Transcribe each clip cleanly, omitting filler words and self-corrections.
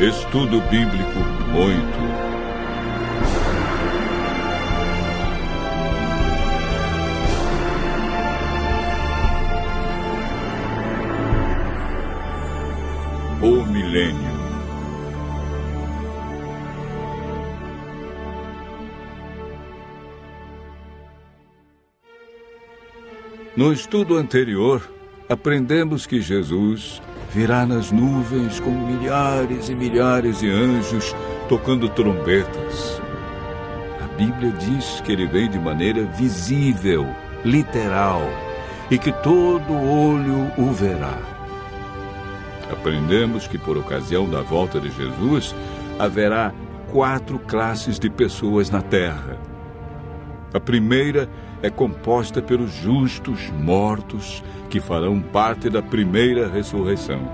Estudo Bíblico 8. O milênio. No estudo anterior, aprendemos que Jesus virá nas nuvens com milhares e milhares de anjos tocando trombetas. A Bíblia diz que ele vem de maneira visível, literal, e que todo olho o verá. Aprendemos que por ocasião da volta de Jesus, haverá 4 classes de pessoas na terra. A primeira é composta pelos justos mortos, que farão parte da primeira ressurreição.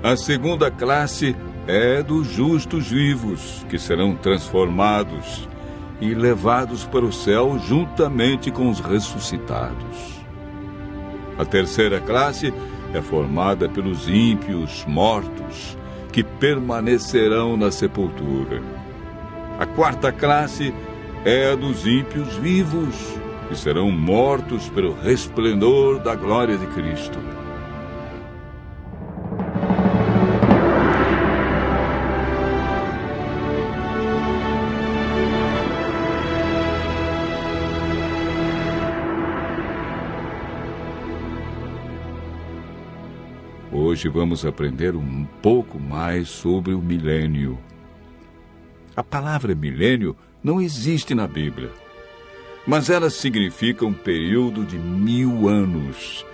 A segunda classe é dos justos vivos, que serão transformados e levados para o céu juntamente com os ressuscitados. A terceira classe é formada pelos ímpios mortos, que permanecerão na sepultura. A quarta classe é a dos ímpios vivos, que serão mortos pelo resplendor da glória de Cristo. Hoje vamos aprender um pouco mais sobre o milênio. A palavra milênio não existe na Bíblia, mas ela significa um período de 1000 anos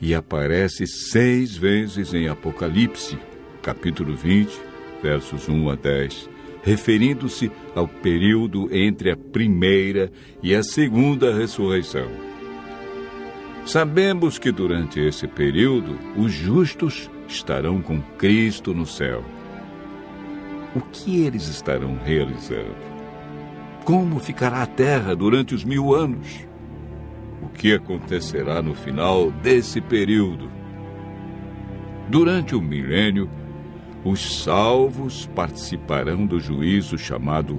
e aparece 6 vezes em Apocalipse, capítulo 20, versos 1 a 10, referindo-se ao período entre a primeira e a segunda ressurreição. Sabemos que durante esse período, os justos estarão com Cristo no céu. O que eles estarão realizando? Como ficará a terra durante os 1000 anos? O que acontecerá no final desse período? Durante o milênio, os salvos participarão do juízo chamado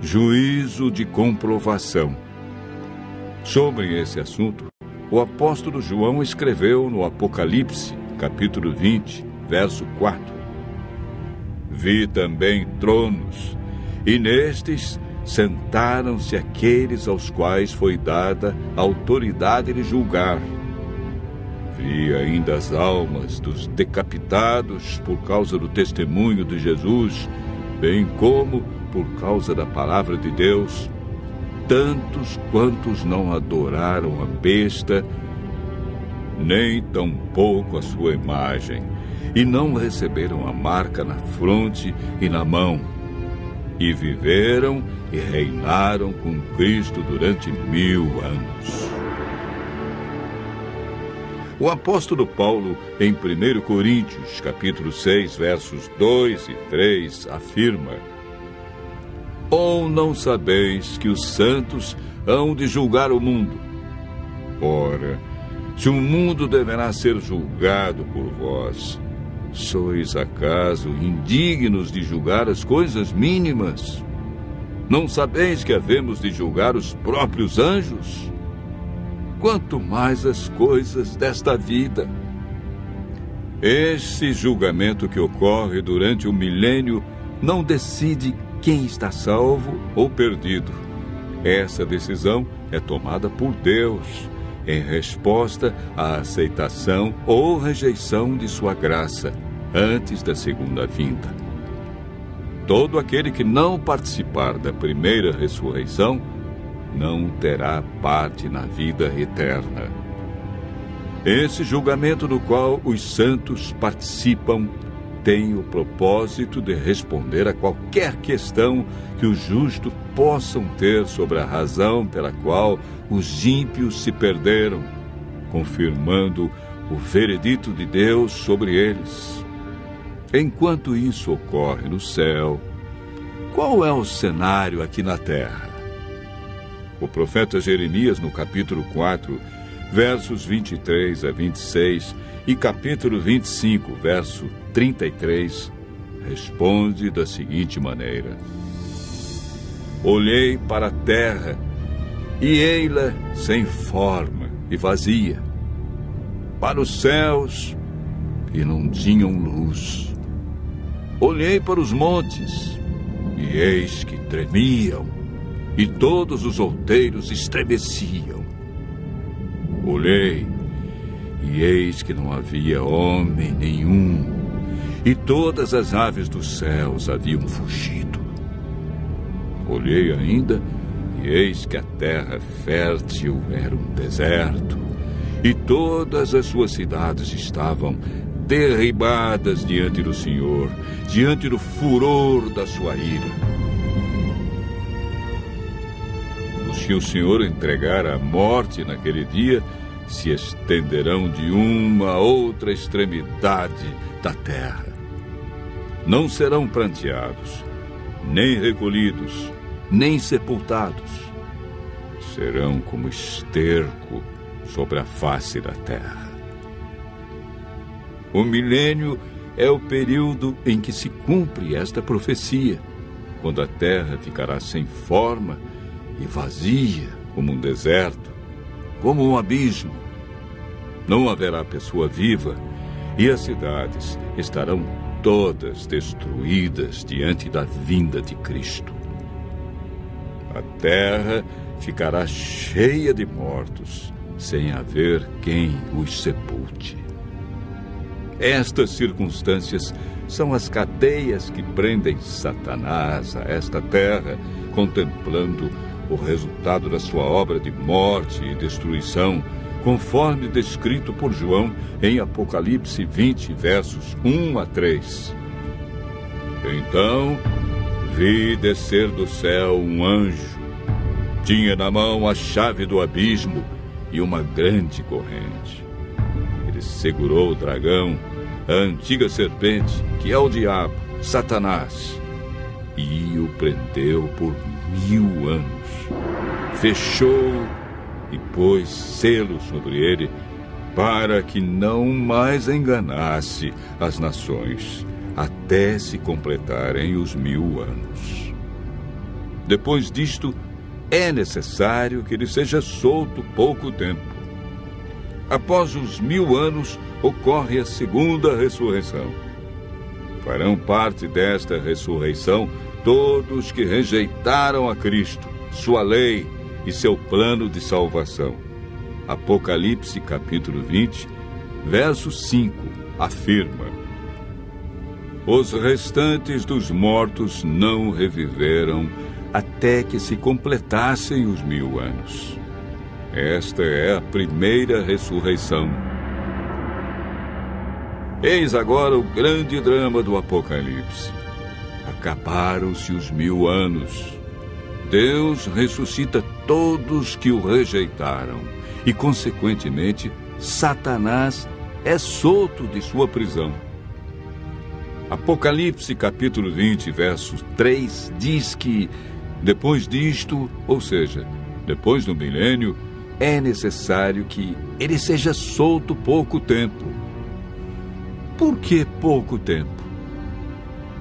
juízo de comprovação. Sobre esse assunto, o apóstolo João escreveu no Apocalipse, capítulo 20, verso 4. Vi também tronos, e nestes sentaram-se aqueles aos quais foi dada a autoridade de julgar. Vi ainda as almas dos decapitados por causa do testemunho de Jesus, bem como por causa da palavra de Deus, tantos quantos não adoraram a besta, nem tampouco a sua imagem, e não receberam a marca na fronte e na mão, e viveram e reinaram com Cristo durante 1000 anos. O apóstolo Paulo, em 1 Coríntios, capítulo 6, versos 2 e 3, afirma: Ou não sabeis que os santos hão de julgar o mundo? Ora, se o mundo deverá ser julgado por vós, sois acaso indignos de julgar as coisas mínimas? Não sabeis que havemos de julgar os próprios anjos? Quanto mais as coisas desta vida. Esse julgamento que ocorre durante o milênio não decide quem está salvo ou perdido. Essa decisão é tomada por Deus, em resposta à aceitação ou rejeição de sua graça, antes da segunda vinda. Todo aquele que não participar da primeira ressurreição não terá parte na vida eterna. Esse julgamento no qual os santos participam tem o propósito de responder a qualquer questão que os justos possam ter sobre a razão pela qual os ímpios se perderam, confirmando o veredito de Deus sobre eles. Enquanto isso ocorre no céu, qual é o cenário aqui na terra? O profeta Jeremias, no capítulo 4, versos 23 a 26, e capítulo 25, verso 33, responde da seguinte maneira: olhei para a terra, e ei-la sem forma e vazia. Para os céus, e não tinham luz. Olhei para os montes, e eis que tremiam, e todos os outeiros estremeciam. Olhei, e eis que não havia homem nenhum, e todas as aves dos céus haviam fugido. Olhei ainda, e eis que a terra fértil era um deserto, e todas as suas cidades estavam derribadas diante do Senhor, diante do furor da sua ira. Os que o Senhor entregar à morte naquele dia se estenderão de uma a outra extremidade da terra. Não serão pranteados, nem recolhidos, nem sepultados. Serão como esterco sobre a face da terra. O milênio é o período em que se cumpre esta profecia, quando a terra ficará sem forma e vazia como um deserto, como um abismo. Não haverá pessoa viva e as cidades estarão todas destruídas diante da vinda de Cristo. A terra ficará cheia de mortos, sem haver quem os sepulte. Estas circunstâncias são as cadeias que prendem Satanás a esta terra, contemplando o resultado da sua obra de morte e destruição, conforme descrito por João em Apocalipse 20, versos 1 a 3. Então vi descer do céu um anjo. Tinha na mão a chave do abismo e uma grande corrente. Ele segurou o dragão, a antiga serpente, que é o diabo, Satanás, e o prendeu por 1000 anos. Fechou e pôs selo sobre ele, para que não mais enganasse as nações, até se completarem os 1000 anos. Depois disto, é necessário que ele seja solto pouco tempo. Após os 1000 anos, ocorre a segunda ressurreição. Farão parte desta ressurreição todos que rejeitaram a Cristo, sua lei e seu plano de salvação. Apocalipse capítulo 20, verso 5, afirma: os restantes dos mortos não reviveram até que se completassem os 1000 anos. Esta é a primeira ressurreição. Eis agora o grande drama do Apocalipse. Acabaram-se os 1000 anos. Deus ressuscita todos que o rejeitaram e, consequentemente, Satanás é solto de sua prisão. Apocalipse capítulo 20, verso 3, diz que, depois disto, ou seja, depois do milênio, é necessário que ele seja solto pouco tempo. Por que pouco tempo?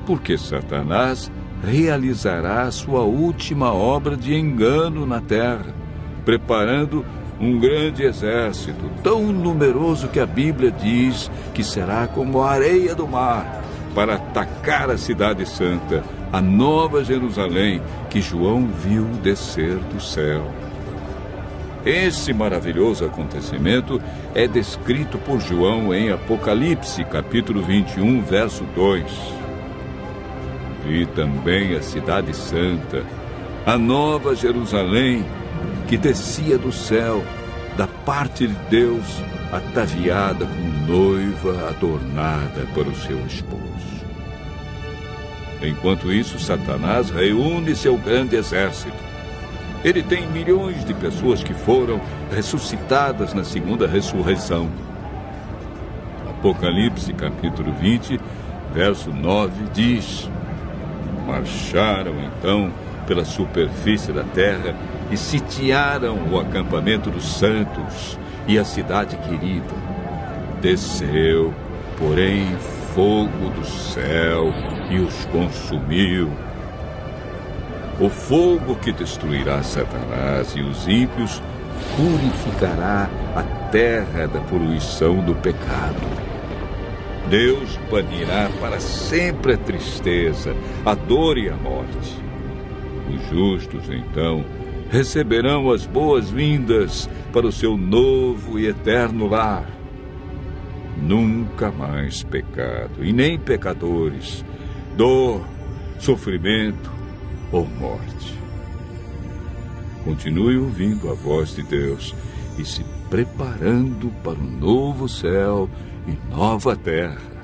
Porque Satanás realizará a sua última obra de engano na terra, preparando um grande exército, tão numeroso que a Bíblia diz que será como a areia do mar, para atacar a cidade santa, a nova Jerusalém, que João viu descer do céu. Esse maravilhoso acontecimento é descrito por João em Apocalipse, capítulo 21, verso 2. Vi também a cidade santa, a nova Jerusalém, que descia do céu, da parte de Deus, ataviada como noiva adornada para o seu esposo. Enquanto isso, Satanás reúne seu grande exército. Ele tem milhões de pessoas que foram ressuscitadas na segunda ressurreição. Apocalipse, capítulo 20, verso 9, diz: marcharam, então, pela superfície da terra e sitiaram o acampamento dos santos e a cidade querida. Desceu, porém, fogo do céu e os consumiu. O fogo que destruirá Satanás e os ímpios purificará a terra da poluição do pecado. Deus banirá para sempre a tristeza, a dor e a morte. Os justos, então, receberão as boas-vindas para o seu novo e eterno lar. Nunca mais pecado, e nem pecadores, dor, sofrimento ou morte. Continue ouvindo a voz de Deus e se preparando para um novo céu e nova terra.